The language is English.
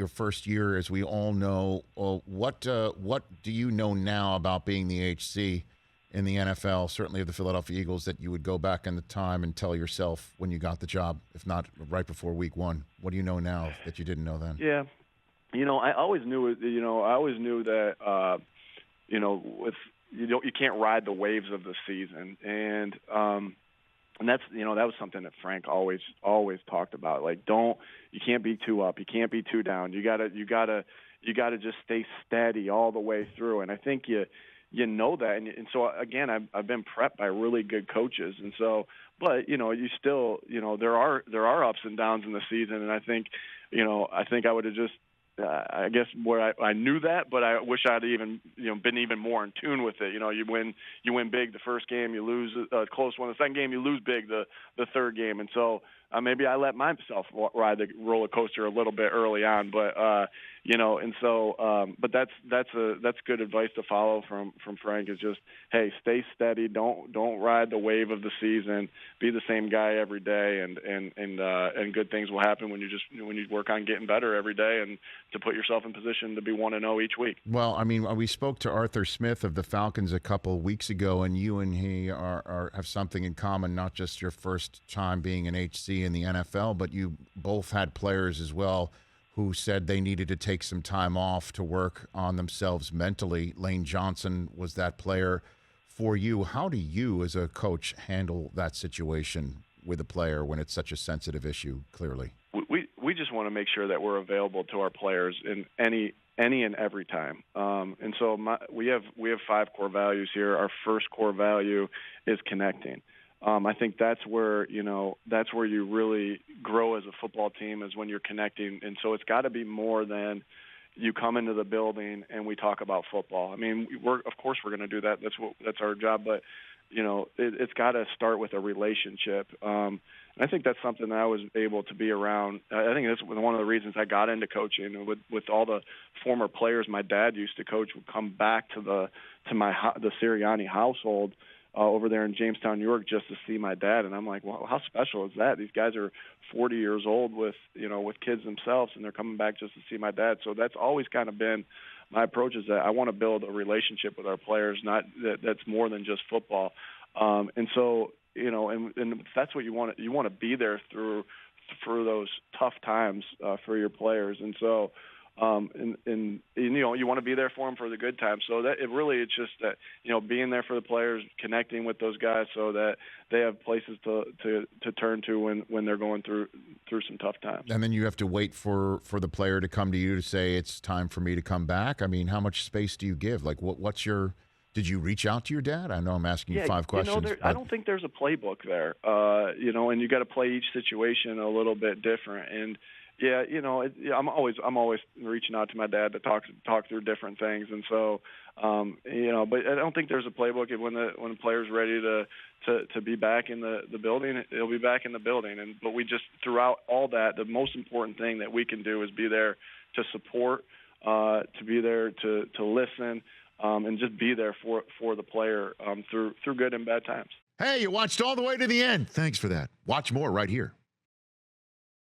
your first year, as we all know. What do you know now about being the HC in the NFL, certainly of the Philadelphia Eagles, that you would go back in the time and tell yourself when you got the job, if not right before week one? What do you know now that you didn't know then? Yeah. I always knew it. I always knew that, with you can't ride the waves of the season, and that's that was something that Frank always talked about. Like, you can't be too up, you can't be too down. You gotta just stay steady all the way through. And I think you know that, and so again, I've been prepped by really good coaches, and so, but you still, there are ups and downs in the season, and I think I would have just. I guess where I knew that, but I wish I'd even been even more in tune with it. You win big the first game, you lose a close one. The second game, you lose big the third game, and so maybe I let myself ride the roller coaster a little bit early on. But but that's good advice to follow from Frank. Is just, hey, stay steady, don't ride the wave of the season, be the same guy every day, and good things will happen when you work on getting better every day and to put yourself in position to be 1-0 each week. Well, I mean, we spoke to Arthur Smith of the Falcons a couple of weeks ago, and you and he have something in common, not just your first time being an HC in the NFL, but you both had players as well who said they needed to take some time off to work on themselves mentally. Lane Johnson was that player for you. How do you, as a coach, handle that situation with a player when it's such a sensitive issue, clearly? We just want to make sure that we're available to our players in any and every time. And so we have 5 core values here. Our first core value is connecting. I think that's where you really grow as a football team, is when you're connecting. And so it's got to be more than you come into the building and we talk about football. I mean, of course we're going to do that. That's our job. But it's got to start with a relationship. And I think that's something that I was able to be around. I think that's one of the reasons I got into coaching. With all the former players my dad used to coach would come back to the Sirianni household over there in Jamestown, New York, just to see my dad. And I'm like, well, how special is that? These guys are 40 years old with kids themselves, and they're coming back just to see my dad. So that's always kind of been my approach, is that I want to build a relationship with our players, not that's more than just football. And so, and that's what you want to be there through those tough times for your players. And so, you want to be there for them for the good times. So that it's just that, being there for the players, connecting with those guys so that they have places to turn to when they're going through some tough times. And then you have to wait for the player to come to you to say, it's time for me to come back. I mean, how much space do you give? Like, did you reach out to your dad? I know I'm asking you 5 questions. I don't think there's a playbook there, and you got to play each situation a little bit different. And yeah, I'm always reaching out to my dad to talk through different things. And so, but I don't think there's a playbook. When the player's ready to be back in the building, he'll be back in the building. But we just, throughout all that, the most important thing that we can do is be there to support, to be there to listen. And just be there for the player through good and bad times. Hey, you watched all the way to the end. Thanks for that. Watch more right here.